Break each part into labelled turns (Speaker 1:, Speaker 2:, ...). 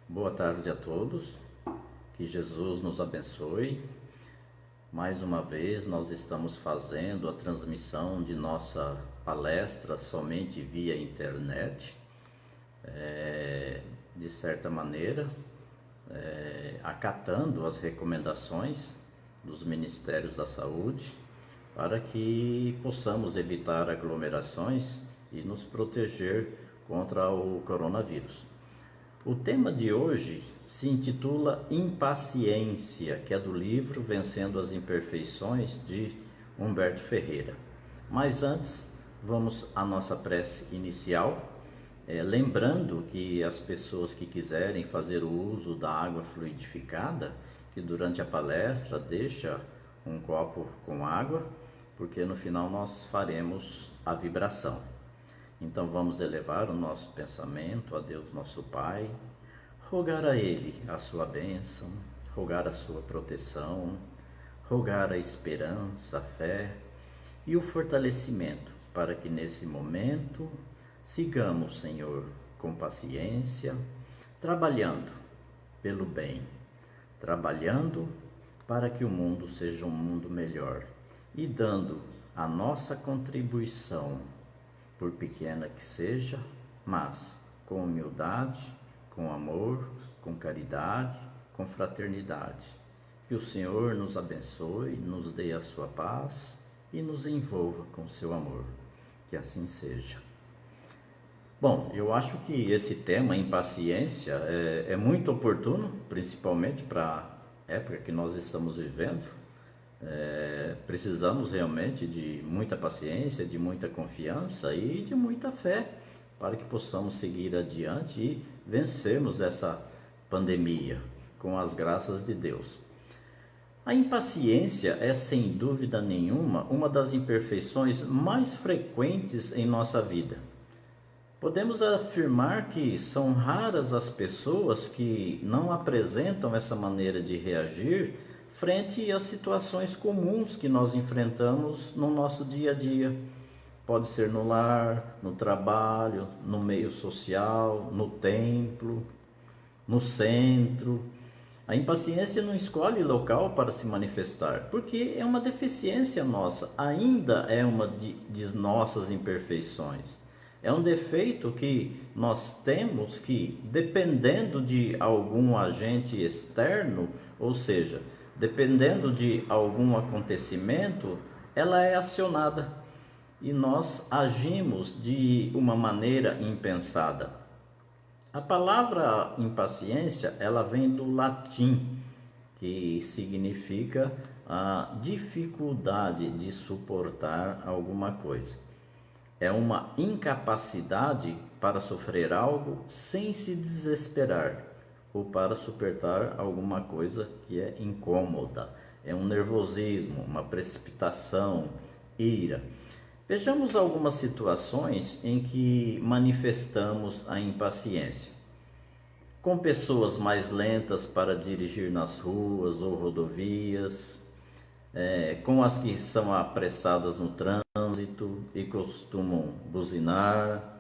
Speaker 1: Boa tarde a todos, que Jesus nos abençoe. Mais uma vez nós estamos fazendo a transmissão de nossa palestra somente via internet, de certa maneira, acatando as recomendações dos Ministérios da Saúde, para que possamos evitar aglomerações e nos proteger contra o coronavírus. O tema de hoje se intitula Impaciência, que é do livro Vencendo as Imperfeições, de Humberto Ferreira. Mas antes, vamos à nossa prece inicial, lembrando que as pessoas que quiserem fazer o uso da água fluidificada, que durante a palestra deixa um copo com água, porque no final nós faremos a vibração. Então vamos elevar o nosso pensamento a Deus nosso Pai, rogar a Ele a sua bênção, rogar a sua proteção, rogar a esperança, a fé e o fortalecimento para que nesse momento sigamos, Senhor, com paciência, trabalhando pelo bem, trabalhando para que o mundo seja um mundo melhor e dando a nossa contribuição, por pequena que seja, mas com humildade, com amor, com caridade, com fraternidade. Que o Senhor nos abençoe, nos dê a sua paz e nos envolva com o seu amor. Que assim seja. Bom, eu acho que esse tema, impaciência, é muito oportuno, principalmente para a época que nós estamos vivendo. Precisamos realmente de muita paciência, de muita confiança e de muita fé para que possamos seguir adiante e vencermos essa pandemia com as graças de Deus. A impaciência é, sem dúvida nenhuma, uma das imperfeições mais frequentes em nossa vida. Podemos afirmar que são raras as pessoas que não apresentam essa maneira de reagir frente às situações comuns que nós enfrentamos no nosso dia a dia. Pode ser no lar, no trabalho, no meio social, no templo, no centro. A impaciência não escolhe local para se manifestar, porque é uma deficiência nossa, ainda é uma de nossas imperfeições. É um defeito que nós temos que, dependendo de algum agente externo, ou seja, dependendo de algum acontecimento, ela é acionada e nós agimos de uma maneira impensada. A palavra impaciência, ela vem do latim, que significa a dificuldade de suportar alguma coisa. É uma incapacidade para sofrer algo sem se desesperar, ou para suportar alguma coisa que é incômoda. É um nervosismo, uma precipitação, ira. Vejamos algumas situações em que manifestamos a impaciência. Com pessoas mais lentas para dirigir nas ruas ou rodovias, com as que são apressadas no trânsito e costumam buzinar,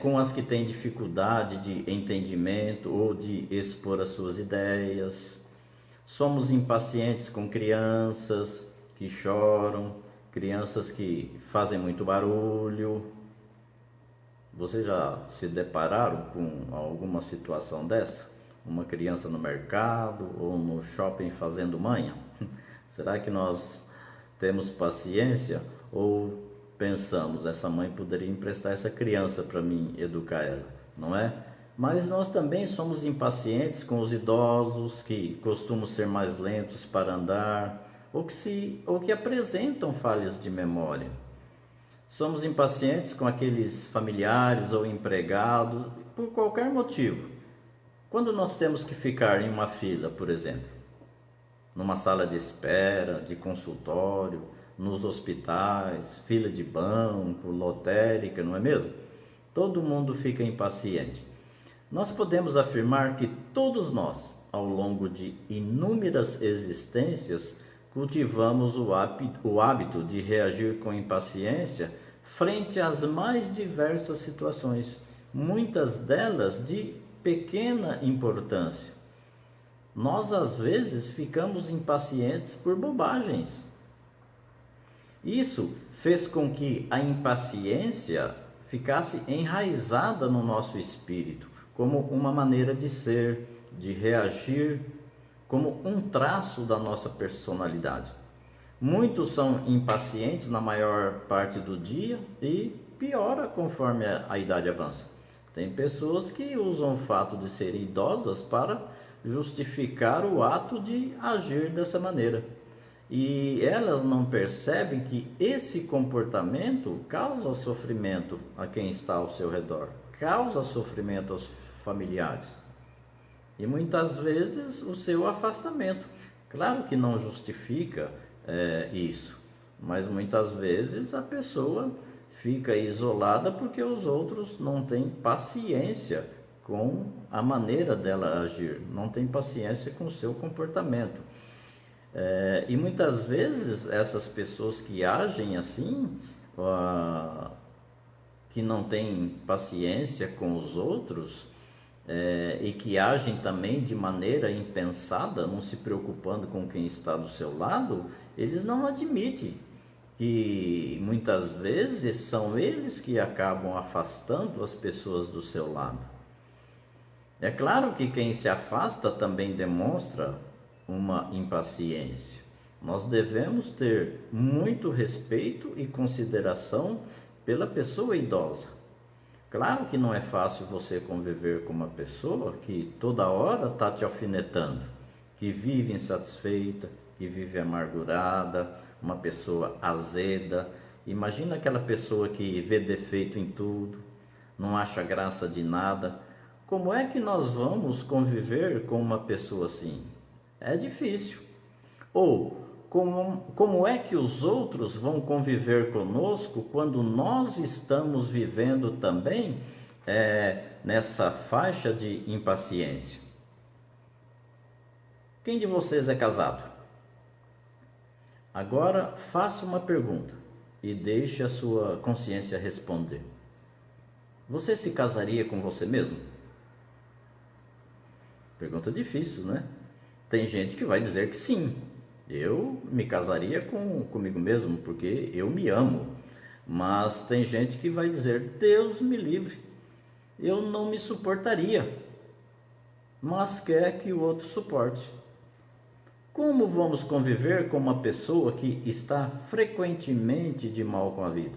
Speaker 1: com as que têm dificuldade de entendimento ou de expor as suas ideias. Somos impacientes com crianças que choram, crianças que fazem muito barulho. Vocês já se depararam com alguma situação dessa? Uma criança no mercado ou no shopping fazendo manha? Será que nós temos paciência ou pensamos, essa mãe poderia emprestar essa criança para mim educar ela, não é? Mas nós também somos impacientes com os idosos que costumam ser mais lentos para andar ou que apresentam falhas de memória. Somos impacientes com aqueles familiares ou empregados por qualquer motivo. Quando nós temos que ficar em uma fila, por exemplo, numa sala de espera, de consultório, nos hospitais, fila de banco, lotérica, não é mesmo? Todo mundo fica impaciente. Nós podemos afirmar que todos nós, ao longo de inúmeras existências, cultivamos o hábito de reagir com impaciência frente às mais diversas situações, muitas delas de pequena importância. Nós, às vezes, ficamos impacientes por bobagens. Isso fez com que a impaciência ficasse enraizada no nosso espírito, como uma maneira de ser, de reagir, como um traço da nossa personalidade. Muitos são impacientes na maior parte do dia e piora conforme a idade avança. Tem pessoas que usam o fato de serem idosas para justificar o ato de agir dessa maneira. E elas não percebem que esse comportamento causa sofrimento a quem está ao seu redor, causa sofrimento aos familiares. E muitas vezes o seu afastamento. Claro que não justifica isso, mas muitas vezes a pessoa fica isolada porque os outros não têm paciência com a maneira dela agir, não têm paciência com o seu comportamento. E muitas vezes essas pessoas que agem assim, que não têm paciência com os outros, e que agem também de maneira impensada, não se preocupando com quem está do seu lado, eles não admitem que muitas vezes são eles que acabam afastando as pessoas do seu lado. É claro que quem se afasta também demonstra uma impaciência. Nós devemos ter muito respeito e consideração pela pessoa idosa. Claro que não é fácil você conviver com uma pessoa que toda hora está te alfinetando, que vive insatisfeita, que vive amargurada, uma pessoa azeda. Imagina aquela pessoa que vê defeito em tudo, não acha graça de nada. Como é que nós vamos conviver com uma pessoa assim? É difícil. Ou como é que os outros vão conviver conosco quando nós estamos vivendo também nessa faixa de impaciência? Quem de vocês é casado? Agora faça uma pergunta e deixe a sua consciência responder. Você se casaria com você mesmo? Pergunta difícil, né? Tem gente que vai dizer que sim. Eu me casaria comigo mesmo porque eu me amo. Mas tem gente que vai dizer, Deus me livre, eu não me suportaria, mas quer que o outro suporte. Como vamos conviver com uma pessoa que está frequentemente de mal com a vida?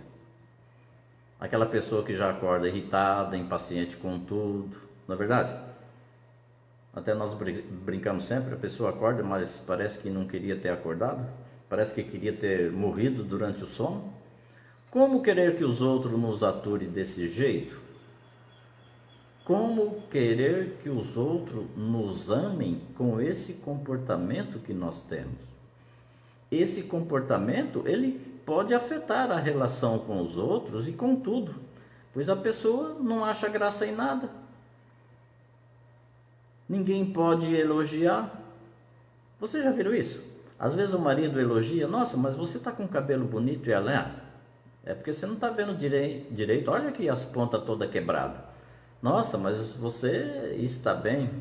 Speaker 1: Aquela pessoa que já acorda irritada, impaciente com tudo, não é verdade? Até nós brincamos sempre, a pessoa acorda, mas parece que não queria ter acordado, parece que queria ter morrido durante o sono. Como querer que os outros nos aturem desse jeito? Como querer que os outros nos amem com esse comportamento que nós temos? Esse comportamento, ele pode afetar a relação com os outros e com tudo, pois a pessoa não acha graça em nada. Ninguém pode elogiar. Você já viu isso? Às vezes o marido elogia, nossa, mas você está com o cabelo bonito, e ela é porque você não está vendo direito, olha aqui as pontas todas quebradas. Nossa, mas você está bem.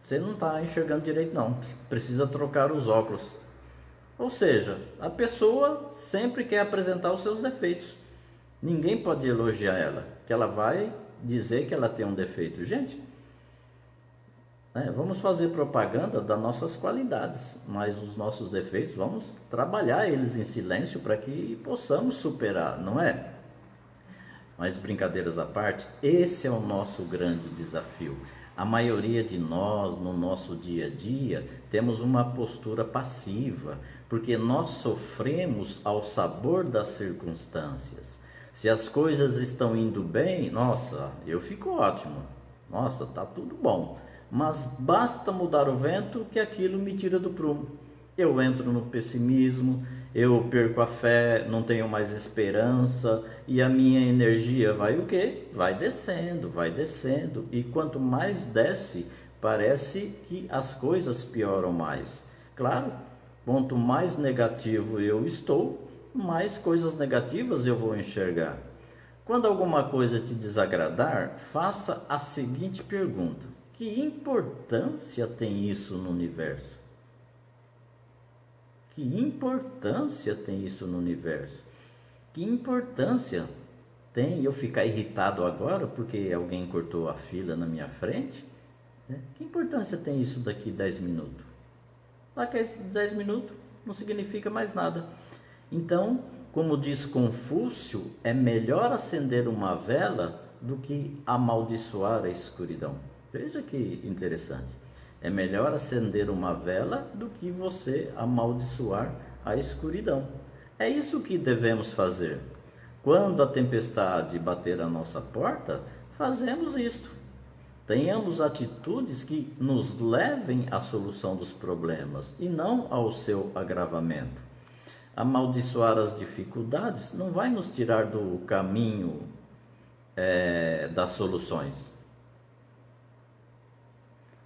Speaker 1: Você não está enxergando direito não, precisa trocar os óculos. Ou seja, a pessoa sempre quer apresentar os seus defeitos. Ninguém pode elogiar ela, que ela vai dizer que ela tem um defeito. Gente, vamos fazer propaganda das nossas qualidades, mas os nossos defeitos, vamos trabalhar eles em silêncio para que possamos superar, não é? Mas brincadeiras à parte, esse é o nosso grande desafio. A maioria de nós, no nosso dia a dia, temos uma postura passiva, porque nós sofremos ao sabor das circunstâncias. Se as coisas estão indo bem, nossa, eu fico ótimo. Nossa, tá tudo bom. Mas basta mudar o vento que aquilo me tira do prumo. Eu entro no pessimismo, eu perco a fé, não tenho mais esperança e a minha energia vai o quê? Vai descendo e quanto mais desce, parece que as coisas pioram mais. Claro, quanto mais negativo eu estou, mais coisas negativas eu vou enxergar. Quando alguma coisa te desagradar, faça a seguinte pergunta: que importância tem isso no universo? Que importância tem isso no universo? Que importância tem eu ficar irritado agora porque alguém cortou a fila na minha frente? Que importância tem isso daqui 10 minutos? Daqui a 10 minutos não significa mais nada. Então, como diz Confúcio, é melhor acender uma vela do que amaldiçoar a escuridão. Veja que interessante. É melhor acender uma vela do que você amaldiçoar a escuridão. É isso que devemos fazer. Quando a tempestade bater à nossa porta, fazemos isto. Tenhamos atitudes que nos levem à solução dos problemas e não ao seu agravamento. Amaldiçoar as dificuldades não vai nos tirar do caminho das soluções.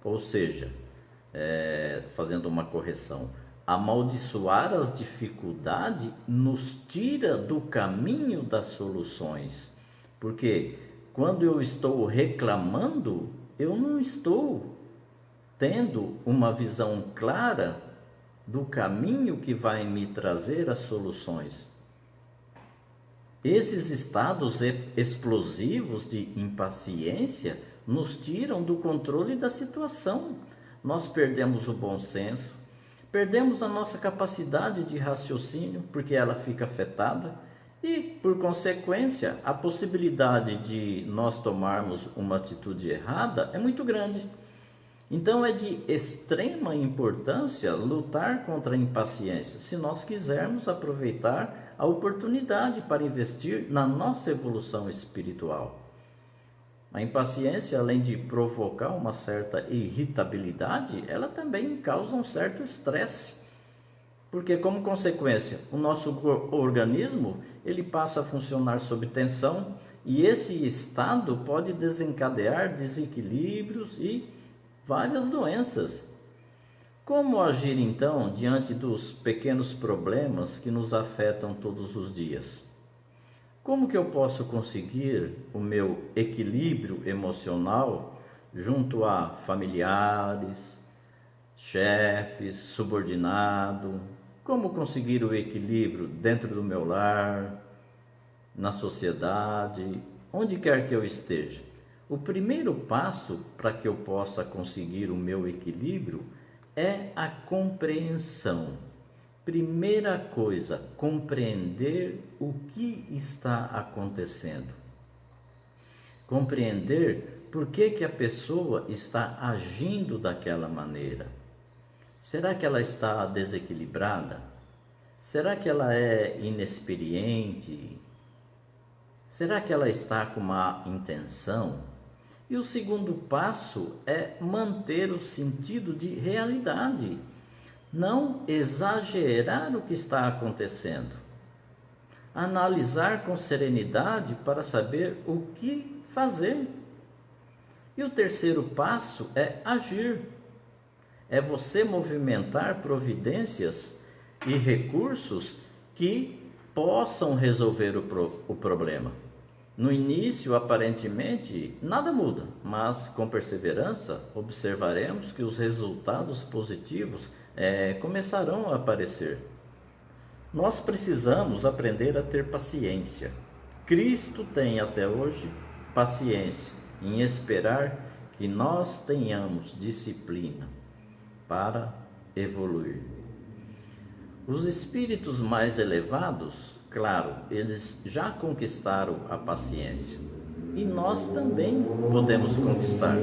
Speaker 1: Ou seja, fazendo uma correção, amaldiçoar as dificuldades nos tira do caminho das soluções. Porque quando eu estou reclamando, eu não estou tendo uma visão clara do caminho que vai me trazer as soluções. Esses estados explosivos de impaciência nos tiram do controle da situação. Nós perdemos o bom senso, perdemos a nossa capacidade de raciocínio, porque ela fica afetada, e, por consequência, a possibilidade de nós tomarmos uma atitude errada é muito grande. Então, é de extrema importância lutar contra a impaciência, se nós quisermos aproveitar a oportunidade para investir na nossa evolução espiritual. A impaciência, além de provocar uma certa irritabilidade, ela também causa um certo estresse, porque, como consequência, o nosso organismo ele passa a funcionar sob tensão, e esse estado pode desencadear desequilíbrios e várias doenças. Como agir então diante dos pequenos problemas que nos afetam todos os dias? Como que eu posso conseguir o meu equilíbrio emocional junto a familiares, chefes, subordinado? Como conseguir o equilíbrio dentro do meu lar, na sociedade, onde quer que eu esteja? O primeiro passo para que eu possa conseguir o meu equilíbrio é a compreensão. Primeira coisa, compreender o que está acontecendo. Compreender por que a pessoa está agindo daquela maneira. Será que ela está desequilibrada? Será que ela é inexperiente? Será que ela está com má intenção? E o segundo passo é manter o sentido de realidade. Não exagerar o que está acontecendo. Analisar com serenidade para saber o que fazer. E o terceiro passo é agir. É você movimentar providências e recursos que possam resolver o problema. No início, aparentemente, nada muda, mas com perseverança observaremos que os resultados positivos começarão a aparecer. Nós precisamos aprender a ter paciência. Cristo tem até hoje paciência em esperar que nós tenhamos disciplina para evoluir. Os espíritos mais elevados, claro, eles já conquistaram a paciência. E nós também podemos conquistar.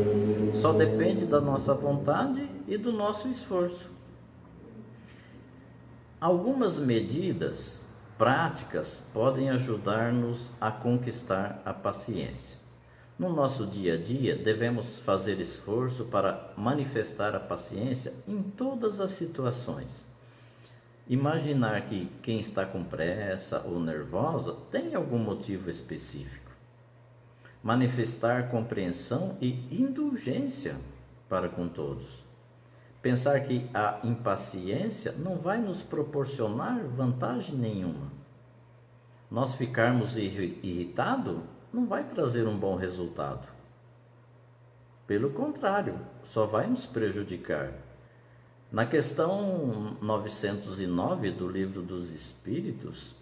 Speaker 1: Só depende da nossa vontade e do nosso esforço. Algumas medidas práticas podem ajudar-nos a conquistar a paciência. No nosso dia a dia, devemos fazer esforço para manifestar a paciência em todas as situações. Imaginar que quem está com pressa ou nervosa tem algum motivo específico. Manifestar compreensão e indulgência para com todos. Pensar que a impaciência não vai nos proporcionar vantagem nenhuma. nós ficarmos irritados, não vai trazer um bom resultado. Pelo contrário, só vai nos prejudicar. Na questão 909 do Livro dos Espíritos,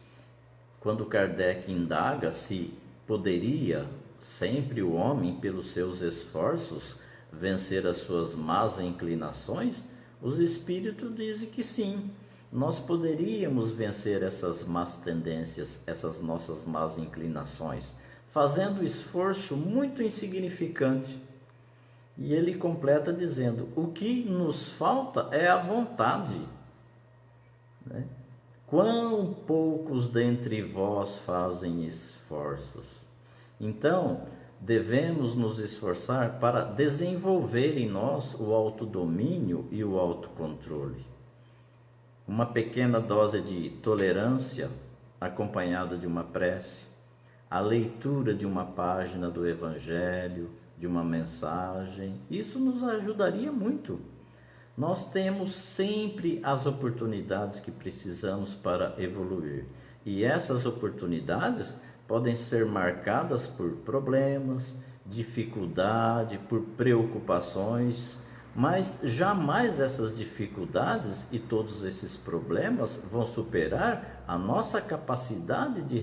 Speaker 1: quando Kardec indaga se poderia sempre o homem, pelos seus esforços, vencer as suas más inclinações, os espíritos dizem que sim, nós poderíamos vencer essas más tendências, essas nossas más inclinações, fazendo esforço muito insignificante. E ele completa dizendo: o que nos falta é a vontade, né? Quão poucos dentre vós fazem esforços. Então, devemos nos esforçar para desenvolver em nós o autodomínio e o autocontrole. Uma pequena dose de tolerância, acompanhada de uma prece, a leitura de uma página do Evangelho, de uma mensagem, isso nos ajudaria muito. Nós temos sempre as oportunidades que precisamos para evoluir. E essas oportunidades podem ser marcadas por problemas, dificuldade, por preocupações, mas jamais essas dificuldades e todos esses problemas vão superar a nossa capacidade de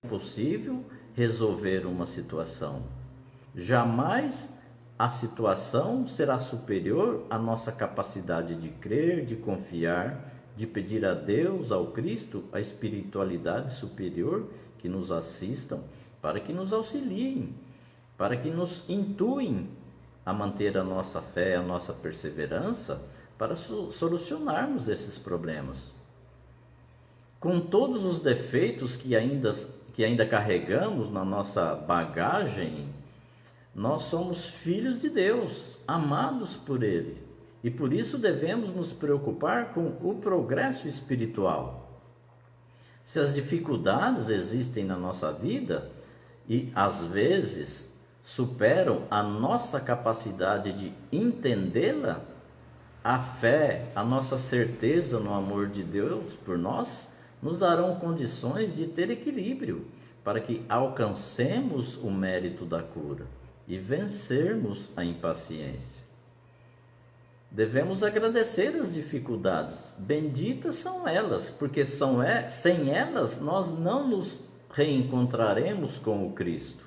Speaker 1: possível resolver uma situação. Jamais a situação será superior à nossa capacidade de crer, de confiar, de pedir a Deus, ao Cristo, a espiritualidade superior que nos assistam, para que nos auxiliem, para que nos intuem a manter a nossa fé, a nossa perseverança, para solucionarmos esses problemas. Com todos os defeitos que ainda carregamos na nossa bagagem, nós somos filhos de Deus, amados por Ele, e por isso devemos nos preocupar com o progresso espiritual. Se as dificuldades existem na nossa vida e às vezes superam a nossa capacidade de entendê-la, a fé, a nossa certeza no amor de Deus por nós, nos darão condições de ter equilíbrio para que alcancemos o mérito da cura e vencermos a impaciência. Devemos agradecer as dificuldades, benditas são elas, porque sem elas nós não nos reencontraremos com o Cristo.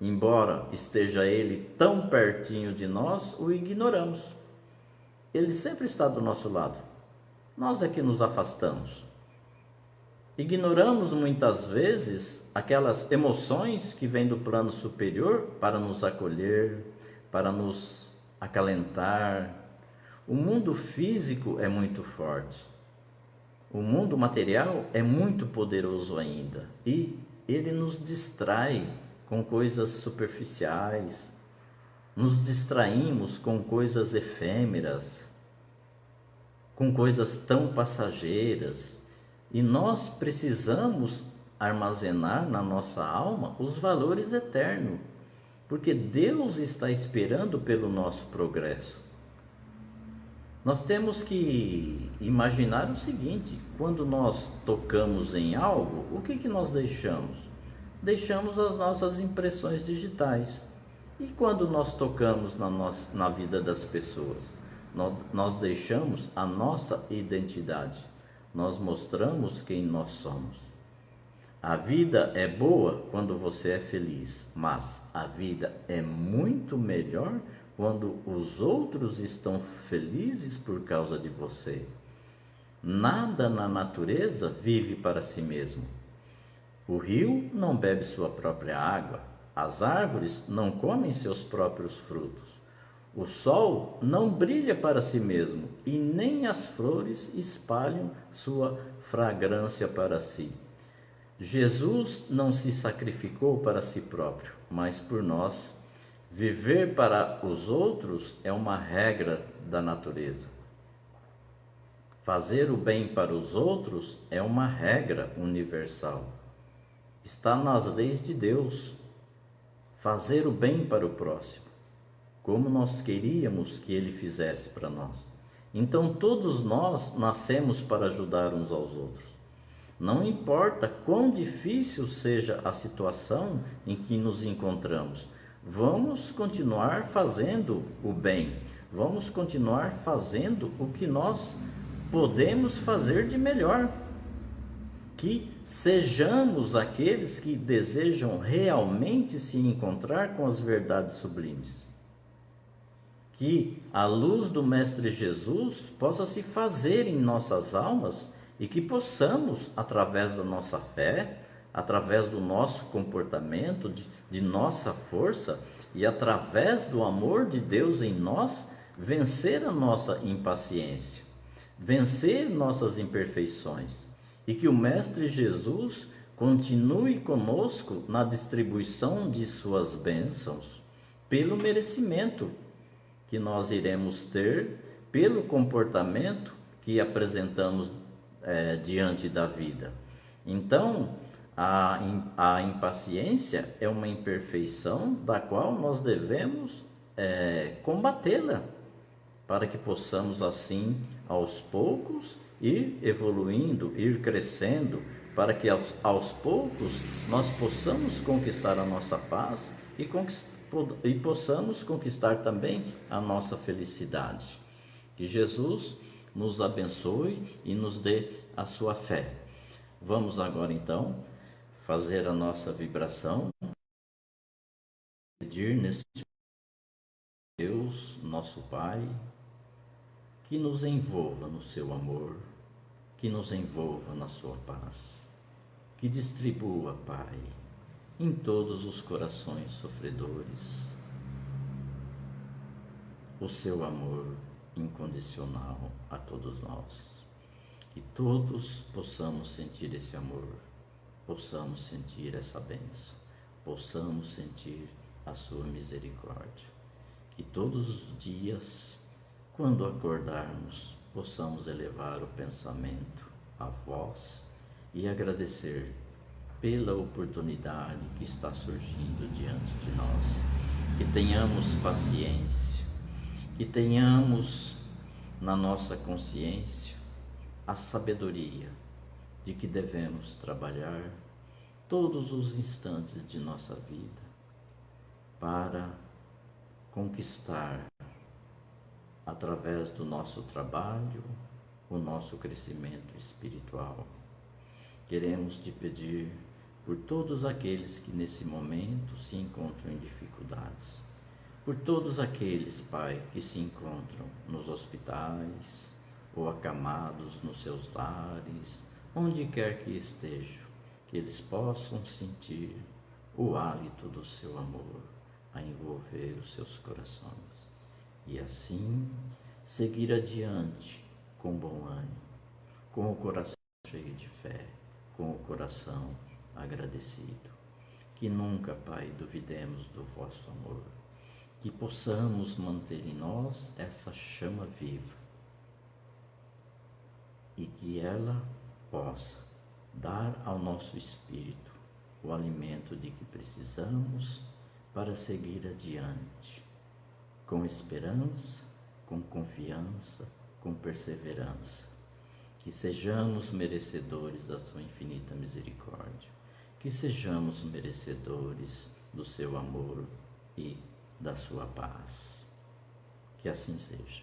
Speaker 1: Embora esteja Ele tão pertinho de nós, o ignoramos. Ele sempre está do nosso lado, nós é que nos afastamos. Ignoramos muitas vezes aquelas emoções que vêm do plano superior para nos acolher, para nos acalentar. O mundo físico é muito forte. O mundo material é muito poderoso ainda. E ele nos distrai com coisas superficiais. Nos distraímos com coisas efêmeras, com coisas tão passageiras. E nós precisamos armazenar na nossa alma os valores eternos, porque Deus está esperando pelo nosso progresso. Nós temos que imaginar o seguinte: quando nós tocamos em algo, o que nós deixamos? Deixamos as nossas impressões digitais. E quando nós tocamos na vida das pessoas, nós deixamos a nossa identidade. Nós mostramos quem nós somos. A vida é boa quando você é feliz, mas a vida é muito melhor quando os outros estão felizes por causa de você. Nada na natureza vive para si mesmo. O rio não bebe sua própria água, as árvores não comem seus próprios frutos. O sol não brilha para si mesmo e nem as flores espalham sua fragrância para si. Jesus não se sacrificou para si próprio, mas por nós. Viver para os outros é uma regra da natureza. Fazer o bem para os outros é uma regra universal. Está nas leis de Deus. Fazer o bem para o próximo, como nós queríamos que ele fizesse para nós. Então todos nós nascemos para ajudar uns aos outros. Não importa quão difícil seja a situação em que nos encontramos, vamos continuar fazendo o bem, vamos continuar fazendo o que nós podemos fazer de melhor. Que sejamos aqueles que desejam realmente se encontrar com as verdades sublimes. Que a luz do Mestre Jesus possa se fazer em nossas almas e que possamos, através da nossa fé, através do nosso comportamento, de nossa força e através do amor de Deus em nós, vencer a nossa impaciência, vencer nossas imperfeições. E que o Mestre Jesus continue conosco na distribuição de suas bênçãos, pelo merecimento que nós iremos ter, pelo comportamento que apresentamos diante da vida. Então, a impaciência é uma imperfeição da qual nós devemos combatê-la, para que possamos assim, aos poucos, ir evoluindo, ir crescendo, para que aos poucos nós possamos conquistar a nossa paz e possamos conquistar também a nossa felicidade. Que Jesus nos abençoe e nos dê a sua fé. Vamos agora então fazer a nossa vibração, pedir nesse Deus, nosso Pai, que nos envolva no seu amor, que nos envolva na sua paz, que distribua, Pai, em todos os corações sofredores o seu amor incondicional a todos nós. Que todos possamos sentir esse amor, possamos sentir essa bênção, possamos sentir a sua misericórdia. Que todos os dias, quando acordarmos, possamos elevar o pensamento a vós e agradecer pela oportunidade que está surgindo diante de nós. Que tenhamos paciência, que tenhamos na nossa consciência a sabedoria de que devemos trabalhar todos os instantes de nossa vida para conquistar, através do nosso trabalho, o nosso crescimento espiritual. Queremos te pedir por todos aqueles que nesse momento se encontram em dificuldades, por todos aqueles, Pai, que se encontram nos hospitais ou acamados nos seus lares, onde quer que estejam, que eles possam sentir o hálito do seu amor a envolver os seus corações e assim seguir adiante com bom ânimo, com o coração cheio de fé, com o coração agradecido. Que nunca, Pai, duvidemos do vosso amor, que possamos manter em nós essa chama viva e que ela possa dar ao nosso espírito o alimento de que precisamos para seguir adiante, com esperança, com confiança, com perseverança. Que sejamos merecedores da sua infinita misericórdia, que sejamos merecedores do seu amor e da sua paz. Que assim seja.